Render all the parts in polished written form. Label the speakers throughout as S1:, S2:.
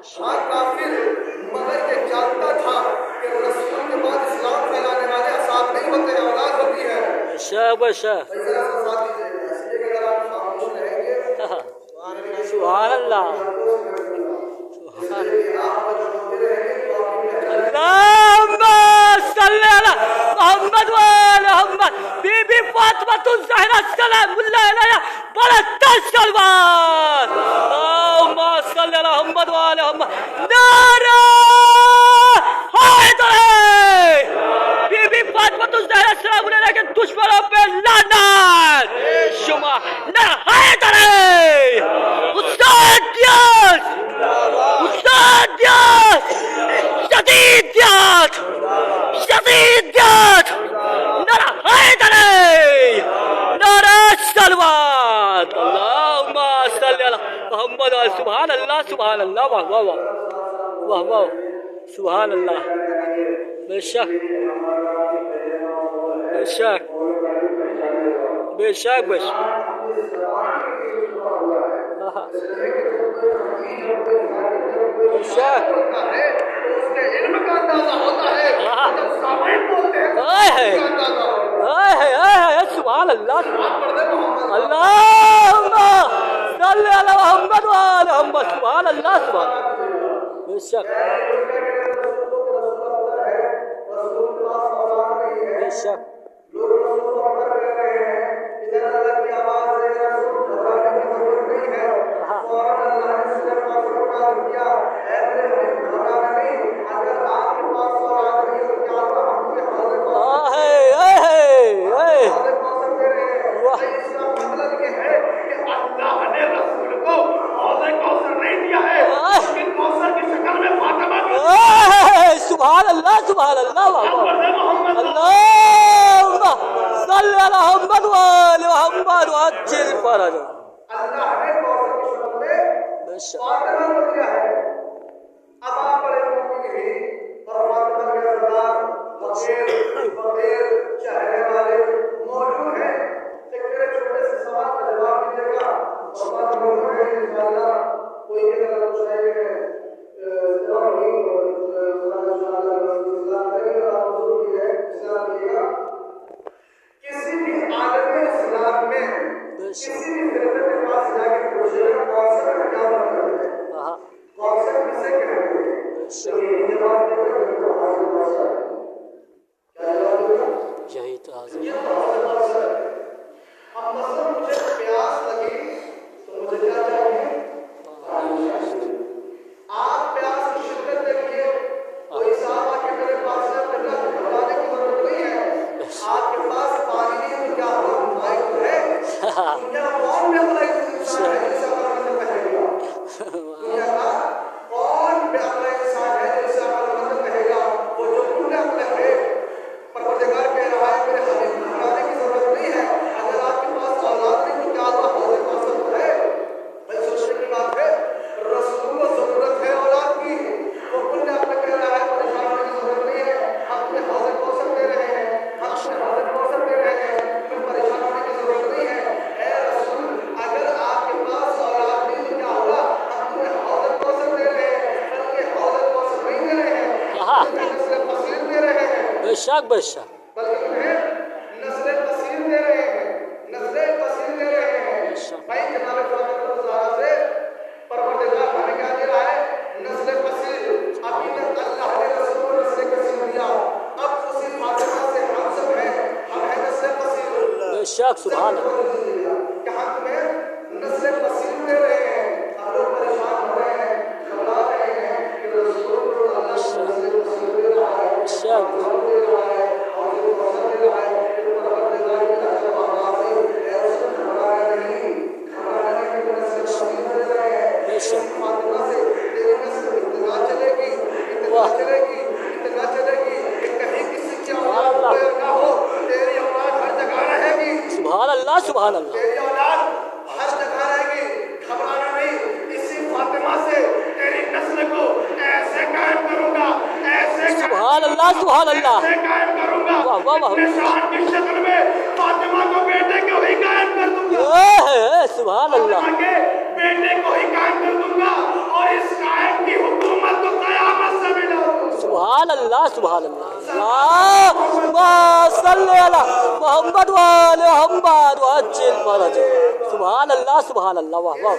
S1: हाँ काफिर, मगर ये जानता था कि रसूल के बाद इस्लाम फैलाने वाले असाब नहीं होते, औलाद होती है।
S2: सुभान अल्लाह। बीबी फातिमा ज़हरा सलामुल्लाह अलैहा बड़ा तशलवार नारा हैदर। बीबी फातिमा ज़हरा सलामुल्लाह अलैहा के दुश्मनों पे लानत शुमा नारा हैदर। उस्ताद दियास शदीद दियास नारा हैदर नारा सलवात। अल्लाहुम्मा सल्ली अला मुहम्मद। सुभान अल्लाह सुभान अल्लाह। वाह वाह वाह वाह वाह सुभान अल्लाह। बेशक बेशक बेशक बेशक
S1: उसके इल्म का अंदाजा होता है, जब सामईन बोलते हैं तो
S2: सुभान अल्लाह। अल्लाहुम्मा सल्ली अला मुहम्मद व आले मुहम्मद। सुभान अल्लाह सुभान बेशक बेशक सुभान अल्लाह सुभान अल्लाह। अल्लाहुम्मा सल्ली अला मुहम्मद व आले मुहम्मद व अज्जिल फरज।
S1: अल्लाह ने कौसर की शक्ल में फातिमा को दिया है। अब आप बड़े मुमकिन ही और फातिमा के सरदार फकीर चेहरे वाले मौजूद हैं। एक मेरे छोटे से सवाल का जवाब दीजिएगा और बात मौजूद है इंशाअल्लाह। कोई भी अगर कुछ है किसी भी आलम इस्लाम में किसी भी फिरके के पास जाके पूछेगा कौसर का क्या मतलब है, कौसर किसे कहते हैं, तो ये जवाब देगा कि तो हासिल कौसर है। क्या जवाब देगा?
S2: यही तो हासिल
S1: ये तो हासिल कौसर है। अब मसलन मुझे प्यास लगी तो मुझे क्या चाहिए? आप प्यास की शिद्दत देखिए, कोई साहब आके मेरे पास से अपना घबराने की जरूरत नहीं है। आपके पास पानी नहीं है तो क्या हुआ? माइक है दुनिया कौन बेअक्ल इंसान है जिसे अकल मंद कहेगा? दुनिया का कौन बेअक्ल इंसान है जिसे अकल मंद कहेगा? वो जो खुद अक्ल है, परवरदिगार कह रहा है मेरे हबीब घबराने की जरूरत नहीं है। अगर आपके पास औलाद नहीं तो क्या हुआ? हौज़े कौसर है। भाई सोचने की बात है, रसूल को जरूरत है औलाद की, वो खुद अक्ल कह रहा है परेशान होने की जरूरत नहीं है। अपने हौज़े कौसर दे रहे हैं, अपने हौज़े कौसर दे रहे हैं, फिर परेशान होने की जरूरत नहीं है। ऐ रसूल, अगर आपके पास औलाद नहीं तो क्या हुआ? अपने हौज़े कौसर दे रहे हैं, बल्कि हौज़े कौसर नहीं दे रहे हैं, नस्ल फसील दे रहे हैं।
S2: बेशक बेशक
S1: बल्कि उन्हें नस्ल फसील दे रहे हैं, नस्ल फसील दे रहे हैं। भाई जनाब फातिमा ज़हरा से परवरदिगार हमें क्या दे रहा है? नस्ल फसील। अभी तक अल्लाह ने रसूल को नस्ल फसील दिया, अब उसी फातिमा से हम सब हैं, हम हैं नस्ल फसील।
S2: बेशक सुभान अल्लाह।
S1: कहाँ तुम्हें नस्ल फसील दे रहे हैं? अब लोग परेशान हो रहे हैं, घबरा रहे हैं कि रसूल को अल्लाह नस्ल फसील दे रहा है,
S2: बेशक
S1: दे रहा है और जो कौसर दे रहा है। फिर परवरदिगार की तरफ आवाज़ आई, ऐ रसूल घबराना नहीं कि नस्ल फसील दे रहे हैं। फातिमा से तेरी नस्ल इतना चलेगी, इतना चलेगी, इतना चलेगी कि कहीं किसी की औलाद ना हो। तेरी औलाद हर जगह रहेगी।
S2: सुभान अल्लाह सुभान अल्लाह।
S1: तेरी औलाद हर जगह रहेगी, घबराना नहीं। इसी फातिमा से तेरी नस्ल को ऐसे कायम करूंगा, ऐसे
S2: सुभान अल्लाह सुभान अल्लाह।
S1: कायम करूंगा,
S2: वाह वाह वाह।
S1: निशान की शक्ल में फातिमा को बेटे को ही कायम कर दूंगा।
S2: सुभान अल्लाह।
S1: बेटे को ही कायम कर दूंगा और इस कायम की
S2: सुभान अल्लाह सुभान अल्लाह। अल्लाहुम्मा सल्ली अला मोहम्मद व आले मोहम्मद व अज्जिल फरजहु। सुभान अल्लाह सुभान अल्लाह। वाह वाह।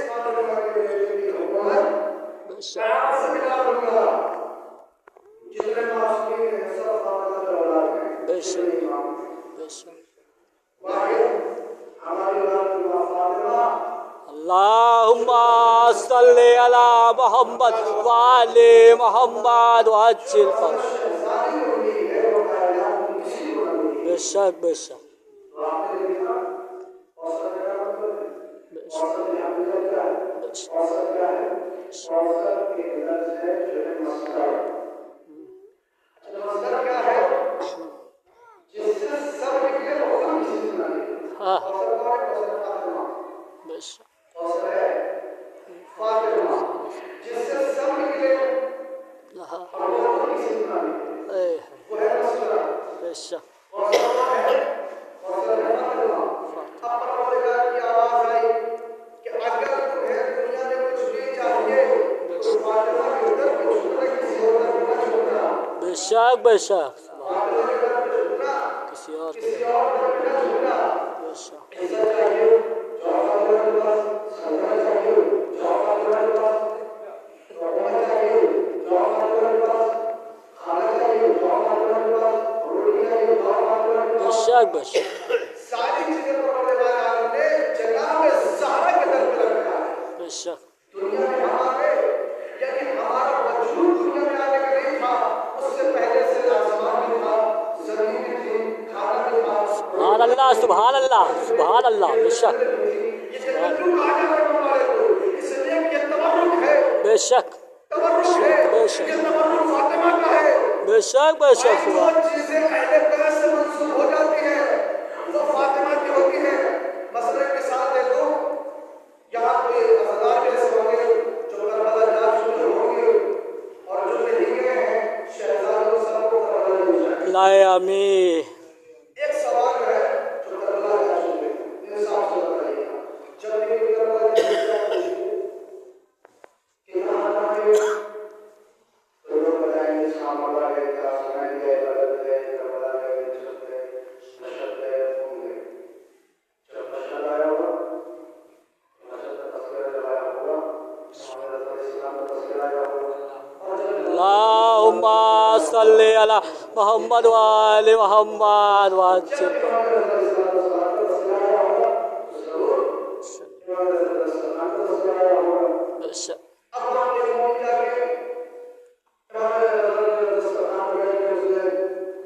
S2: अल्लाहुम्मा सल्ली अला मोहम्मद व आले मोहम्मद व अज्जिल फरजहु। बेशक बेशक हाँ बेशक बेशक बेशक बेशक किसी और बेशक बेशक
S1: सारी चीजें ने जनाब ज़हरा के दर पे रखा है।
S2: बेशक
S1: दुनिया में हमारे यानी हमारा वजूद दुनिया में आने का नहीं था, उससे पहले से आसमान भी था, जमीन भी थी, खाना भी था।
S2: सुभान अल्लाह सुभान अल्लाह सुभान अल्लाह। बेशक
S1: ये तबर्रुक आगे बढ़ने वाले को इसलिए कि ये तबर्रुक है,
S2: बेशक
S1: तबर्रुक है,
S2: बेशक
S1: ये तबर्रुक फातिमा का है।
S2: बेशक बेशक
S1: जो चीजें अहले बैत से मंसूब हो जाती है वो फातिमा की होती है। मसलन मिसाल दे दो, यहाँ पे अज़दार ऐसे होंगे जो करबला जा चुके होंगे और जो नहीं गए हैं शहजादों सबको करबला ले जाए।
S2: लाए आमी
S1: एक सवाल है जो करबला जा चुके हैं, इंसाफ से बताइएगा, जब भी करबला जा चुके कि कहाँ है तो लोग बताएंगे शाम वाला है, कासनाई है, बलद है, करबला है, नजफ है, नशद है, खून है। जब नशद आया होगा, नशद का तस्करा जलाया होगा, मोहम्मद इस्लाम का तस्करा आया होगा।
S2: अल्लाहुम्मा सल्ली अला मोहम्मद व आले मोहम्मद व अज्जिल बेशक
S1: अब हम देखो जाके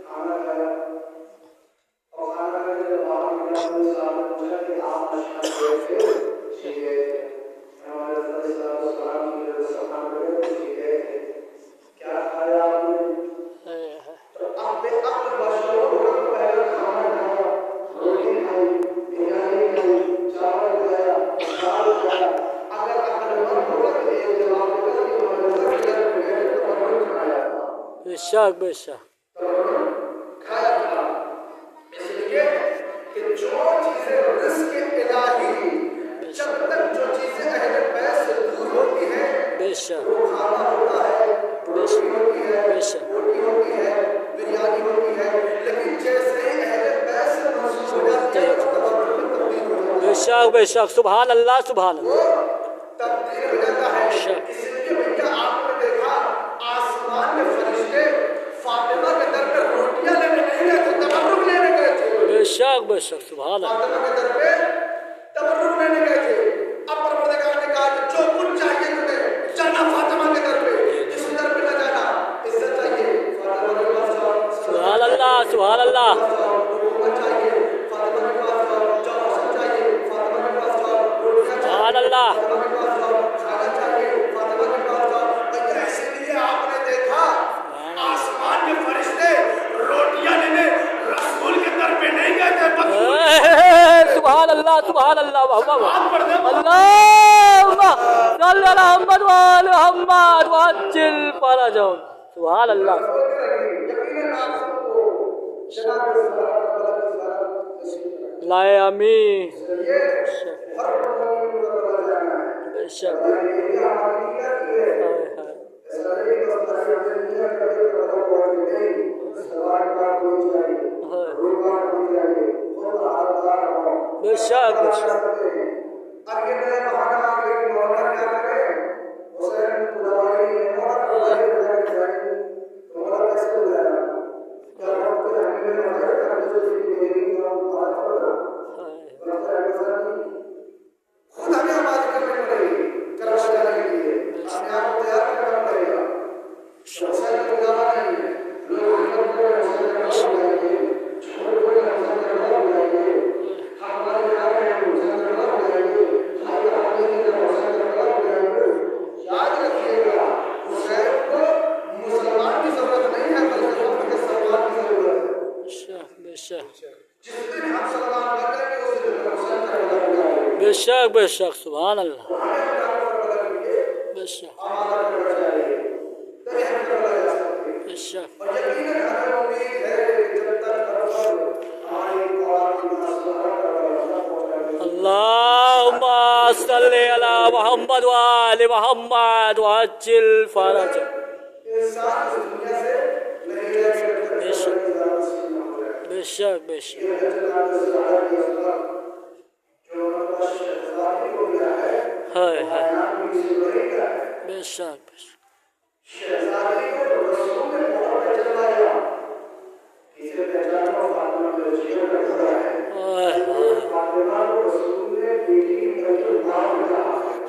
S1: खाना खाया और खाना खाने के बाद साहब ने पूछा कि आप नशा गए थे? जी गए थे। हमारे सलाम जी गए थे। क्या खाया आपने? तो अब बशरों को पहले खाना खाया, रोटी खाई, बिरयानी खाई, चावल खाया, दाल खाया। अगर मन होगा तो एक जवाब देगा कि
S2: बेशक बेशक
S1: खाया था। इसलिए कि जो चीजें रिज़्क़ इलाही, जब तक जो चीजें अहले बैत से दूर होती हैं
S2: बेशक
S1: वो खाना होता है, रोटी होती है,
S2: बेशक
S1: रोटी होती है, बिरयानी होती है। लेकिन जैसे ही अहले बैत से मंसूब हो जाती है तो तबर्रुक में तब्दील हो जाती है।
S2: बेशक बेशक सुभान अल्लाह सुभान
S1: वो
S2: अल्लाह।
S1: तब्दील हो जाता है। इसलिए भैया आपने देखा आसमान में फरिश्ते फातिमा के दर पे रोटियां लेने नहीं गए थे, तबर्रुक लेने गए थे।
S2: बेशक बेशक सुभान अल्लाह।
S1: फातिमा के दर पे तबर्रुक लेने गए थे। अब परवरदिगार ने कहा कि जो कुछ चाहिए तुम्हें जाना फातिमा के दर पे, जिस दर पे न जाना, इज्जत चाहिए फातिमा के पास जाओ,
S2: सुभान अल्लाह सुभान अल्लाह।
S1: हुकूमत चाहिए फातिमा के पास जाओ, जवाब चाहिए फातिमा के पास जाओ, रोटियां
S2: सुभान अल्लाह।
S1: फातिमा के पास जाओ, खाना चाहिए फातिमा के पास जाओ। भैया इसलिए आपने देखा आसमान के फरिश्ते रोटियां लेने रसूल के दर पे नहीं गए थे।
S2: सुभान अल्लाह सुभान अल्लाह। अल्लाहुम्मा सल्ली अला मोहम्मद व आले मोहम्मद व अज्जिल फरजहु। सुभान अल्लाह।
S1: यकीनन आप सबको जनाब
S2: लाए आमी
S1: ये हर मोमिन को करबला जाना है।
S2: बेशक
S1: ये हमारी नियत है।
S2: हाय हाय
S1: ऐसा नहीं कि बस हमने नियत करके करबला
S2: बेशक बेशक
S1: अब ये नए बहाना आ गए कि मौला क्या करे, हुसैन बुलावाई है और बुलाए जाएंगे, तो मौला कैसे बुलाएगा, क्या वक्त पे हमें लगाए कर जो सीधी मेरी और बात करो, वक्त ऐसा नहीं, खुद हमें आवाज करनी पड़ेगी करवा जाने के लिए, अपने आप को तैयार करना पड़ेगा। हुसैन को बुलावा नहीं है, लोग हुसैन को बुलाएंगे, छोटे बड़े हुसैन को बुलाएंगे, हमारे यहाँ पे हुसैन को बुलाएंगे, याद रखिएगा हुसैन को मुसलमान की जरूरत नहीं है, बल्कि वक्त के सलमान की जरूरत है।
S2: बेशक
S1: जिस दिन हम सलमान बन जाएंगे उस दिन हुसैन का बदला मिलेगा।
S2: बेशक बेशक सुभान अल्लाह
S1: हमें अपना बदला मिले,
S2: बेशक
S1: हमारा करना चाहिए, तभी हम बदला जा सकते हैं।
S2: बेशक
S1: और यकीनन हमें उम्मीद है कि जब तक हमारी औलाद की मसला
S2: अल्लाहुम्मा सल्ली अला मुहम्मद व आलि मुहम्मद वअज्जिल फरज।
S1: इंसान इस दुनिया से नहीं जाएगा
S2: बेशक बेशक हाय हाय बेशक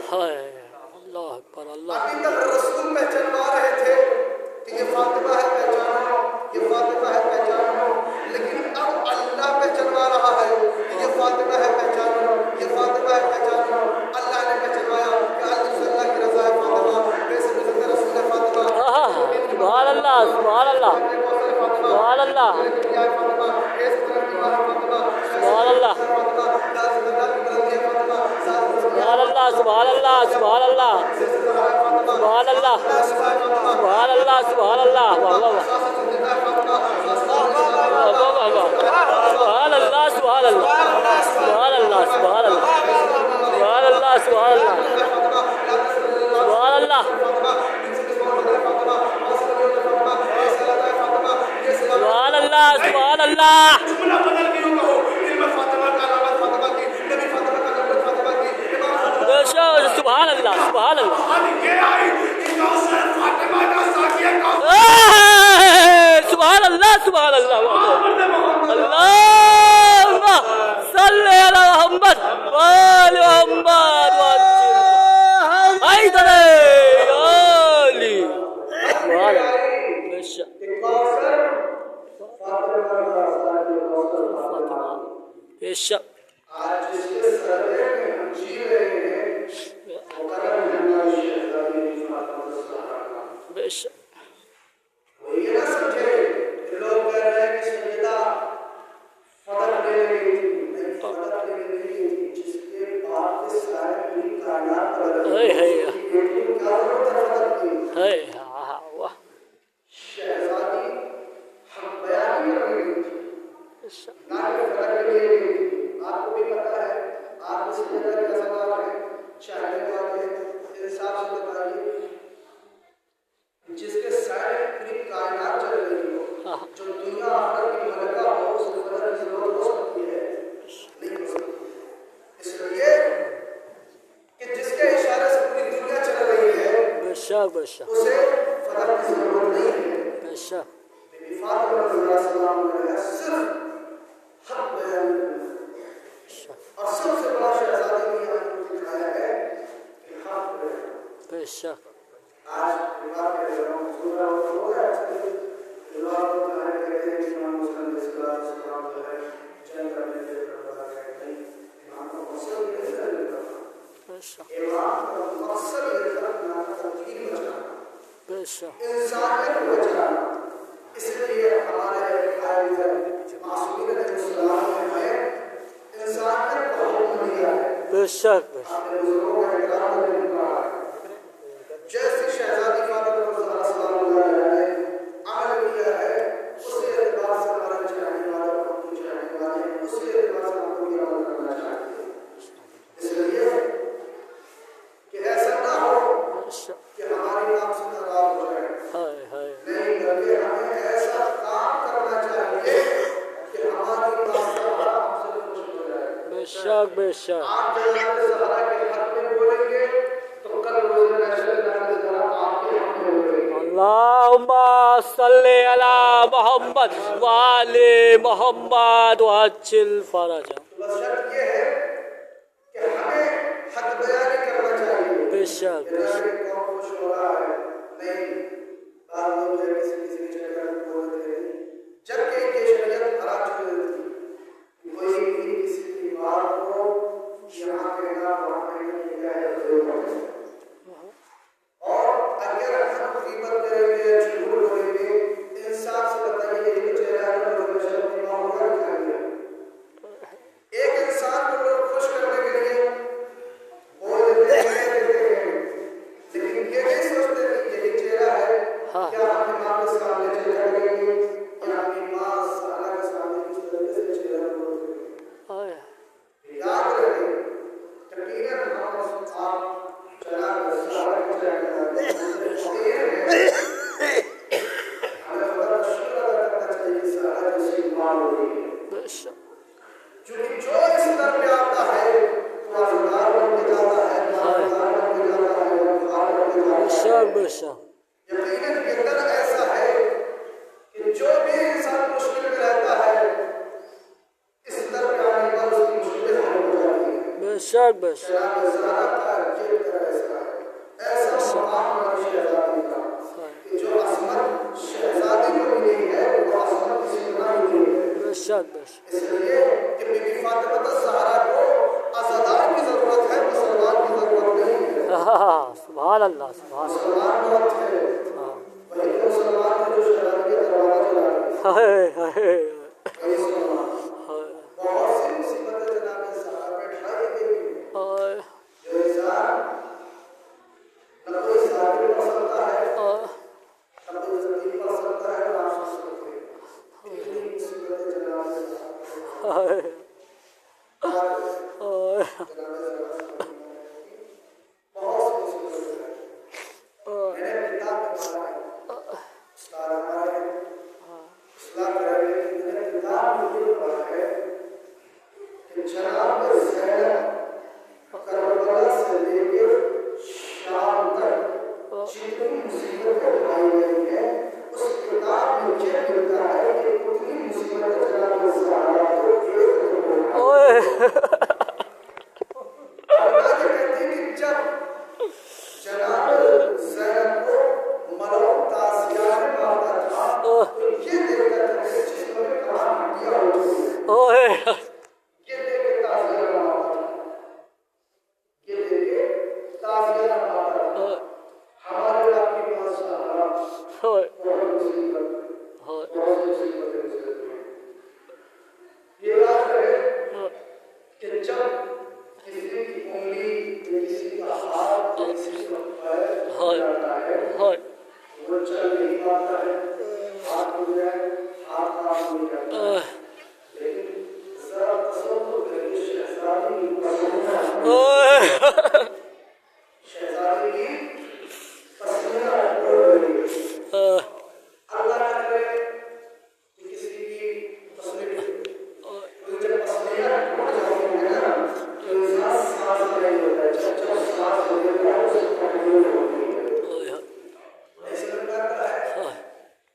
S2: हाय अल्लाह अकबर अल्लाह।
S1: अभी तक रसूल पहचानवा रहे थे कि ये फातिमा है पहचानो, ये फातिमा है पहचानो, लेकिन अब अल्लाह पहचानवा रहा है कि ये फातिमा है पहचानो, ये फातिमा है पहचानो। अल्लाह ने पहचानवाया कि अल्लाह की रज़ा है फातिमा, वैसे रसूल है फातिमा।
S2: सुभान अल्लाह सुभान अल्लाह सुभान अल्लाह सुभान अल्लाह सुभान अल्लाह सुभान अल्लाह सुभान अल्लाह सुभान अल्लाह सुभान अल्लाह सुभान अल्लाह वाह वाह वाह वाह वाह सुभान अल्लाह सुभान अल्लाह सुभान अल्लाह सुभान अल्लाह सुभान अल्लाह सुभान अल्लाह सुभान अल्लाह सुभान अल्लाह सुभान अल्लाह सुभान अल्लाह सुभान अल्लाह सुभान अल्लाह सुभान अल्लाह अल्लाहुम्मा सल्ली अला मुहम्मद व आलि मुहम्मद हैदर अली सुभान अल्लाह बेशक बेशक
S1: आज जिसके सरवे में हम जी रहे हैं वो करम हमारी शहजादी की फातिमा ज़हरा।
S2: बेशक
S1: वो ये ना समझे कि लोग कह रहे हैं कि सैयदा फतह ले गई थी, नहीं फतह ले गई थी, जिसके बाप के सारे पूरी कायनात बदल गई, उसकी बेटी को क्या जरूरत है फतह की?
S2: है वाह
S1: शहजादी हम बयान नहीं कर रही थी,
S2: बेशक
S1: ना कि फतह ले गई थी। आपको भी पता है, आप इस जगह का सवाल है, चाहने वाले इंसाफ से बताइए, जिसके सारे पूरी कायनात चल रही हो, जो दुनिया आखिरत की मलका हो, उसको फतह की जरूरत हो सकती है? नहीं हो सकती। इसलिए कि जिसके इशारे से पूरी दुनिया चल रही है,
S2: बेशक बेशक
S1: उसे फतह की जरूरत नहीं है।
S2: बेशक
S1: बीबी फातिमा रज़ियल्लाहु अन्हा सिर्फ हक बयान और सबसे बड़ा शहजादी ने आपको दिखाया है कि हक बयान।
S2: बेशक
S1: आज विवाह के दिनों में पूरा हो गया, विवाह को कहा कहते हैं कि इमाम हुसैन अलैहिस्सलाम जो है जंग करने के लिए प्रबंध करते हैं। इमाम का मकसद ये है
S2: बेशक
S1: इमाम का मकसद ये था कि नाम का दीन बचाना,
S2: बेशक
S1: इंसानियत को बचाना। इसलिए हमारे कायद मासूमीन अलैहिस्सलाम ने इंसानियत को हुक्म दिया है।
S2: बेशक
S1: आपने बुजुर्गों का इकराम करने को कहा है। जैसी शहजादी फातिमा ज़हरा सलामुल्लाह अलैहा ने अमल किया है, उसी एतबार से हमारे चाहने वाले हमको चाहने वाले उसी एतबार से हमको भी अमल करना चाहिए। इसलिए कि ऐसा ना हो कि हमारी नाम से खराब हो जाए, नहीं बल्कि हमें ऐसा काम करना चाहिए कि हमारी नाम से हमसे खुश हो जाए।
S2: बेशक बेशक बेशक
S1: आप जनाब ज़हरा के हक में बोलेंगे तो कल रोज़ महशर जनाब ज़हरा आपके हक में बोलेंगे।
S2: अल्लाहुम्मा सल्ली अला मोहम्मद वाले मोहम्मद वअज्जिल फरजा।
S1: तो बस शर्त ये है कि हमें हक बयानी करना चाहिए।
S2: बेशक
S1: ये ना
S2: बेशक
S1: कि कौन खुश हो रहा है, नहीं, बाद लोग जो है किसी की चक्कर में बोल देते हैं, जबकि ये शरीयत हराम छोड़ देती है। कोई भी किसी की बात को यहाँ कहना वहाँ कहना क्या है और अगर हम गीबत करेंगे या झूठ बोलेंगे, इंसाफ से बताइए ये चेहरा पर बशर की मामला क्या है। एक इंसान को लोग खुश करने के लिए बोल देते हैं, लेकिन ये नहीं सोचते कि यही चेहरा है।
S2: हाँ।
S1: क्या हम इमाम के सामने चेहरा करेंगे या अपनी माँ सारा के सामने किस तरह से चेहरा करेंगे।
S2: ओए,
S1: याद रखें, यकीनन हम आप चला सारा के चेहरा हमें बड़ा शुक्र अदा करना चाहिए कि सारा जैसी माँ हो रही है।
S2: बेशक
S1: क्योंकि जो इस दर पे आता है तो आज़ादार बन के जाता है, आज़ादार बन के जाता है, आज़ादार बन के जाता है।
S2: बेशक बेशक
S1: यकीनन ये दर ऐसा है कि जो भी इंसान मुश्किल में रहता है, इस दर पे आने पर उसकी मुश्किलें हल हो जाती हैं।
S2: बेशक बेशक
S1: जनाब ज़हरा का ये दर ऐसा है, ऐसा मकाम है शहज़ादी का कि जो असमत शहज़ादी को मिली है वो असमत किसी को ना मिली है।
S2: बेशक बेशक
S1: इसलिए कि बीबी फातिमा ज़हरा को आज़ादार की ज़रूरत है, मुसलमान की ज़रूरत नहीं है।
S2: सुभान अल्लाह सुभान
S1: मुसलमान बहुत है, वही तो मुसलमान थे जो शहज़ादी के दरवाज़े चला गए।
S2: हाय हाय
S1: वही मुसलमान बहुत सी मुसीबतें जनाब ज़हरा पे ढाई गई हैं।
S2: हाय
S1: जो इंसान न कोई साबिर पढ़ सकता है, न कोई ज़मीन पढ़ सकता है, ना आप सुन सकते हैं। कितनी मुसीबतें जनाब ज़हरा
S2: हाय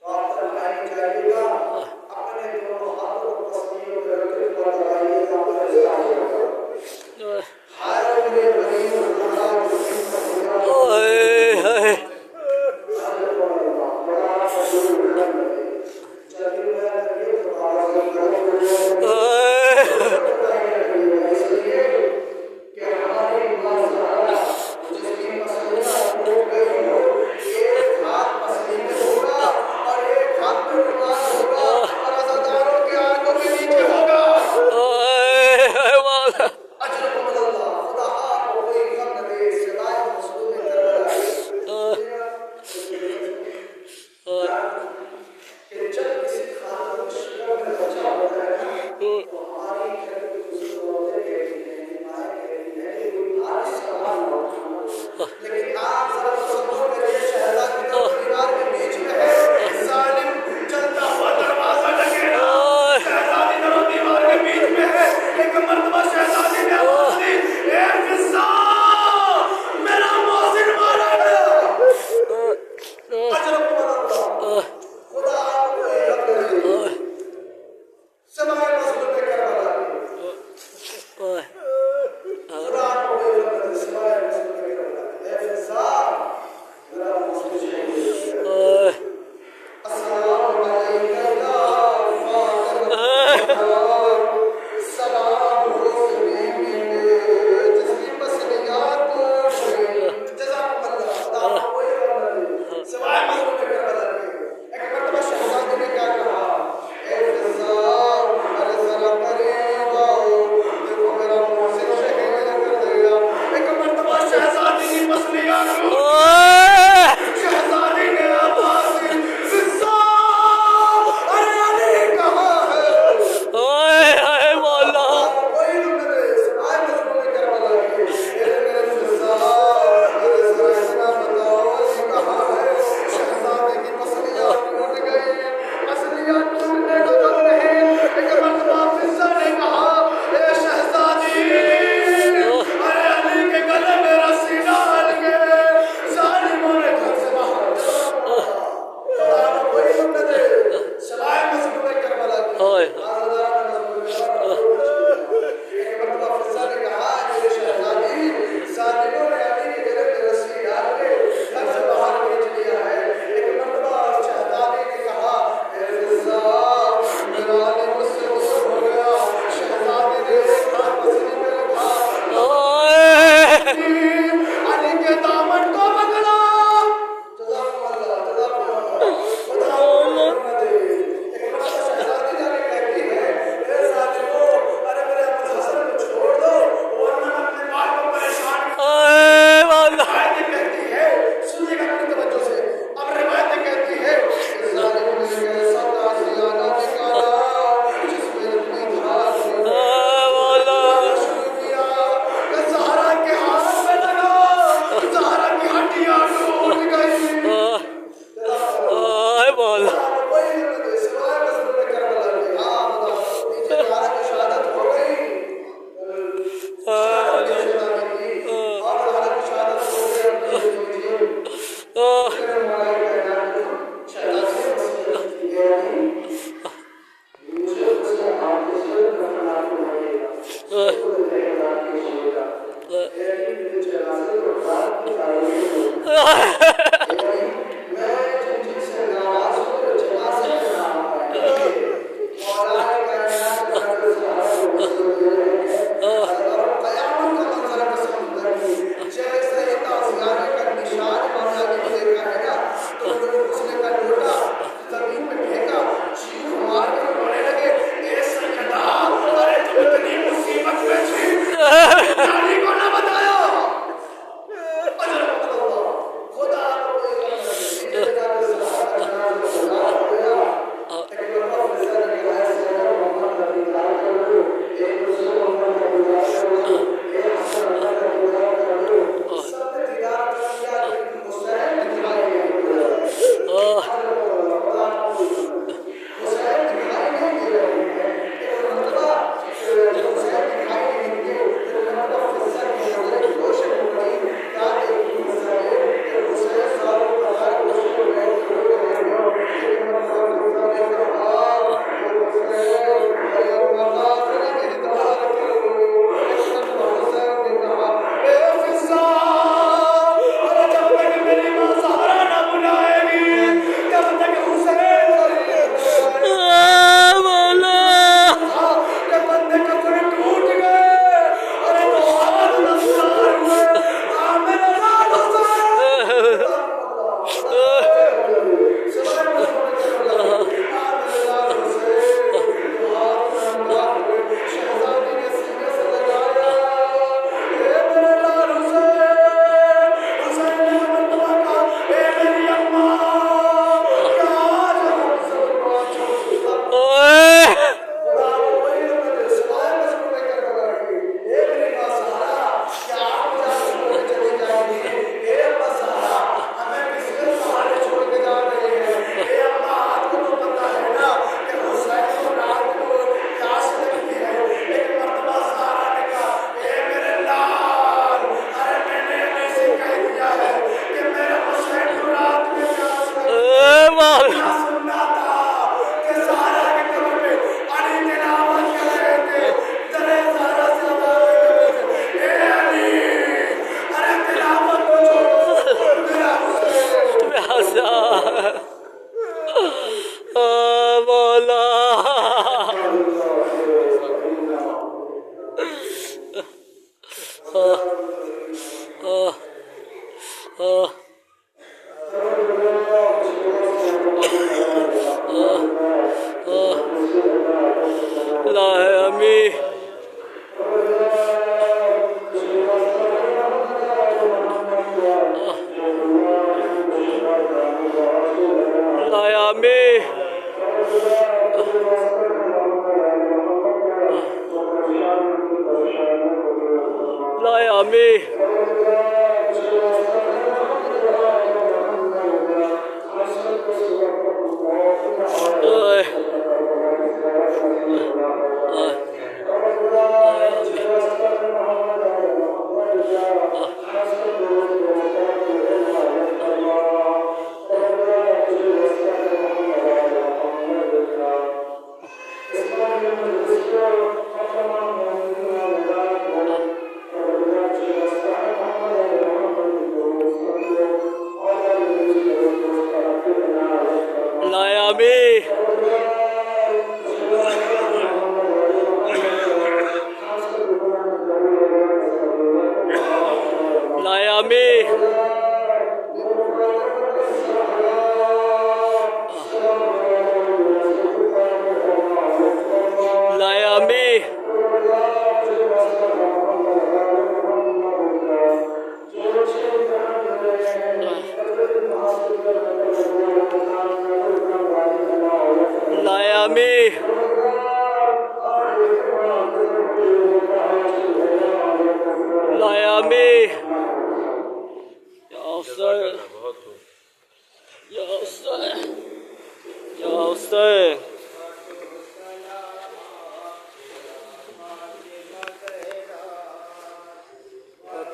S1: तो आप तन्हाई में जाइएगा, अपने दोनों हाथों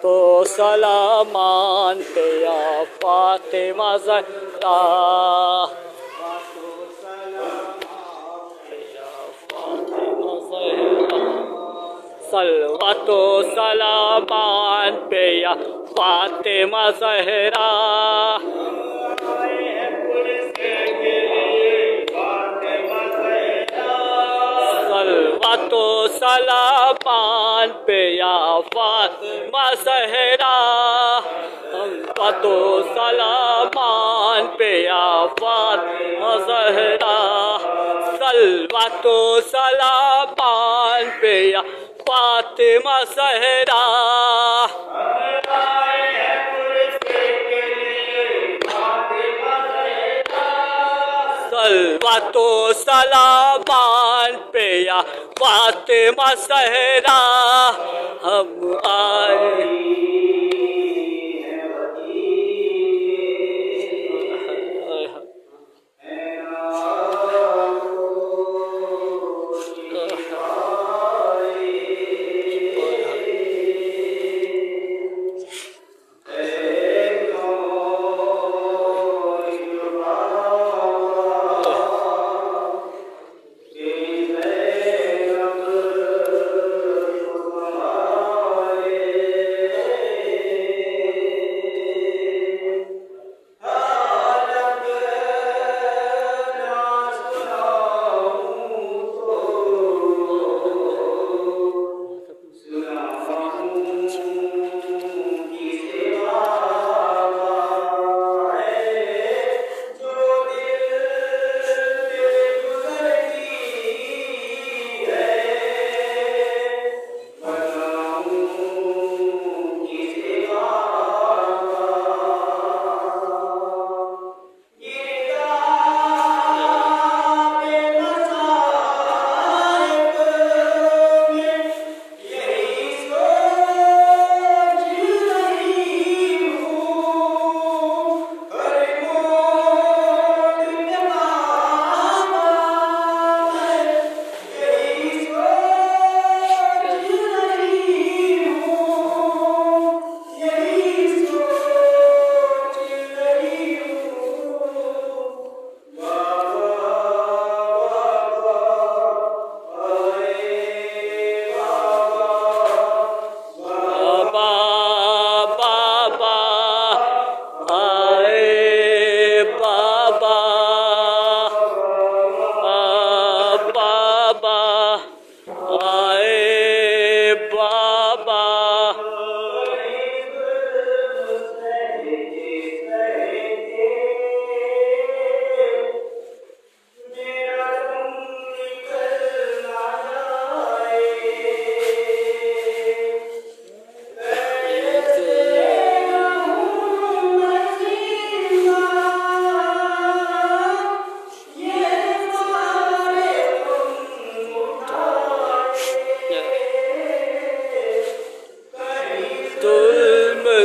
S2: तो सलामान पे या फातिमा ज़हरा, सलवतो सलामान पे या फातिमा ज़हरा सलवातो सलामान पे या फातिमा ज़हरा सलवातो सलामान पे या फातिमा ज़हरा सलवातो सलामान पे या फातिमा ज़हरा सलवातो सलामान पे या फातिमा ज़हरा हम आए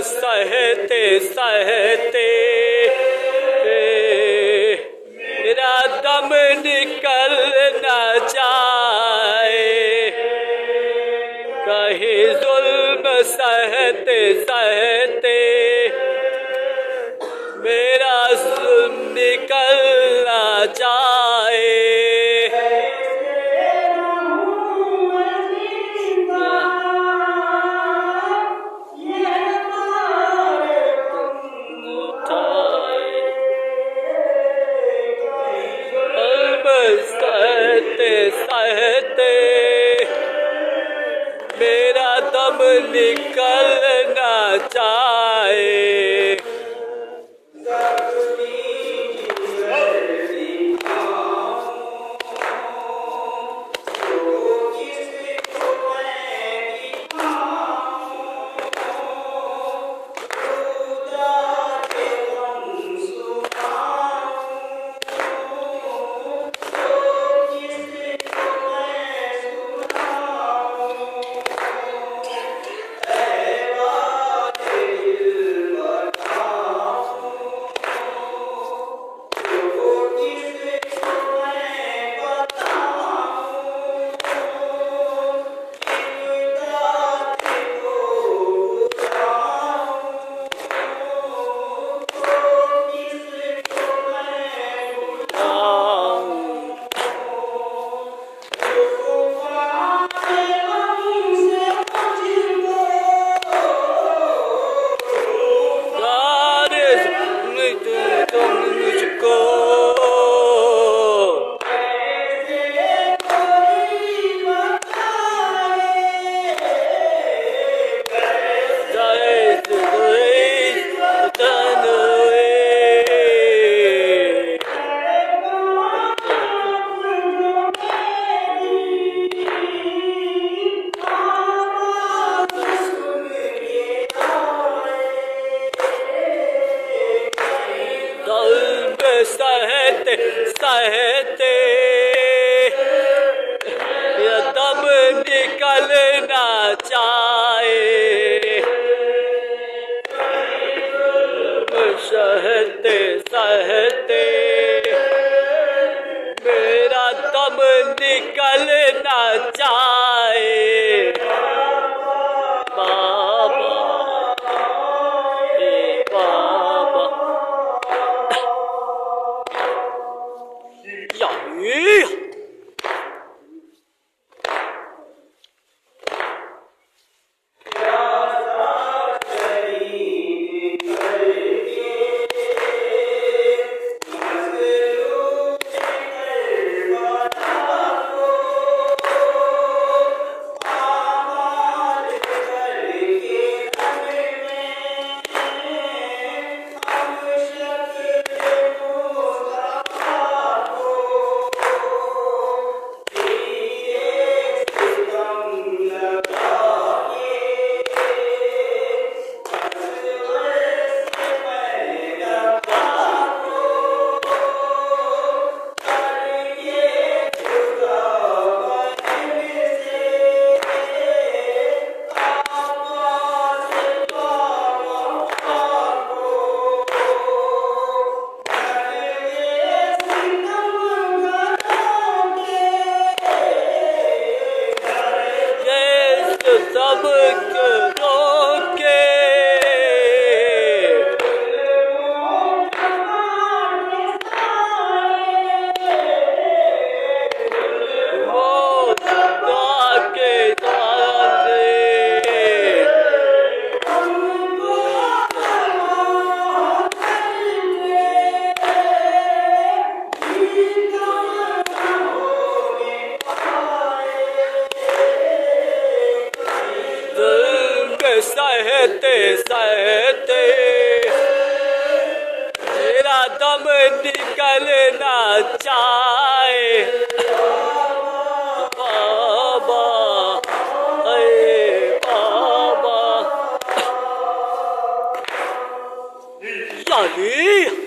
S2: सहते सहते मेरा दम निकल न जाए, कहीं जुल्म सहते सहते मेरा जुल्म निकल न जाए। सहते सहते मेरा दम निकल न जाए। सहते सहते ये दम निकलना चाहे, सहते सहते मेरा दम निकलना चाहे बाबा, बाबा यही सब रोके वो दुआ के द्वारे सहते सहते मेरा दम निकलना चाहे बाबा, अरे बाबा यही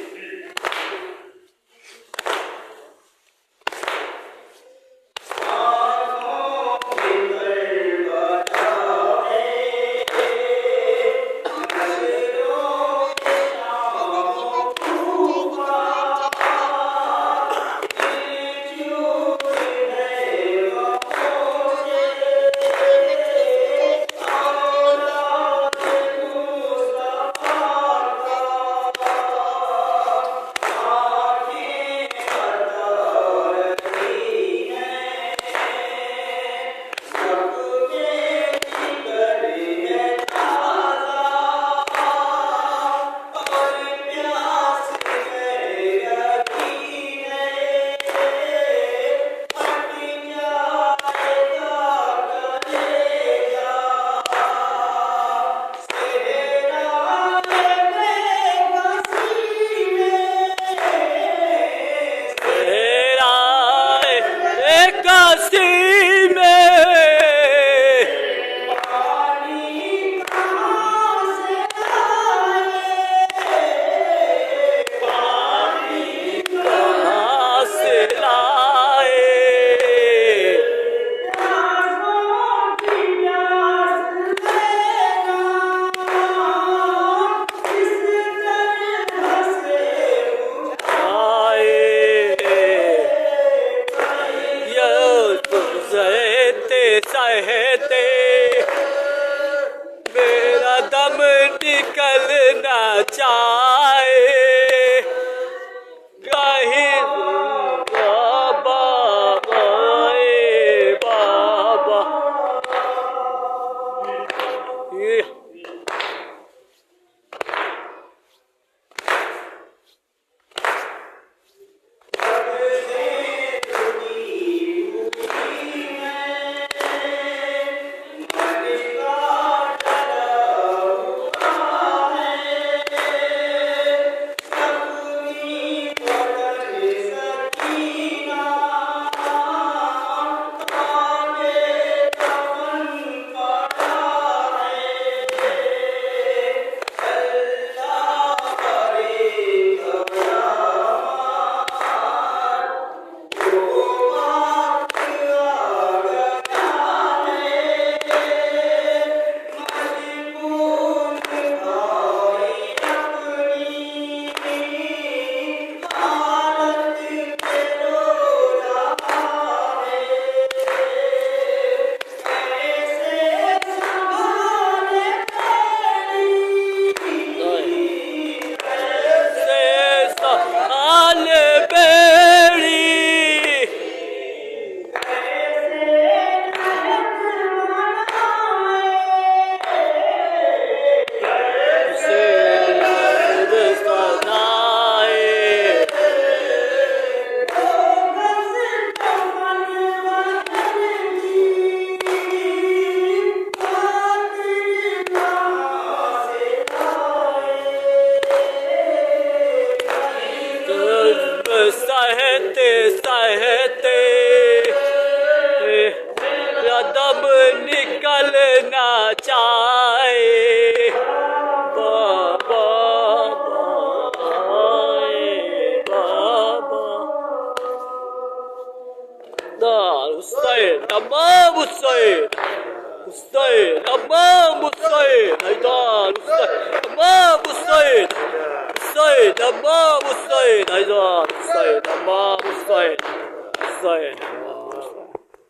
S2: सहते सहते दम निकलना चाहे बाबा बाबा हुसैन इमाम हुसैन हुसैन इमाम हुसैन हैदर हुसैन इमाम हुसैन हुसैन इमाम हुसैन हैदर हुसैन इमाम हुसैन हुसैन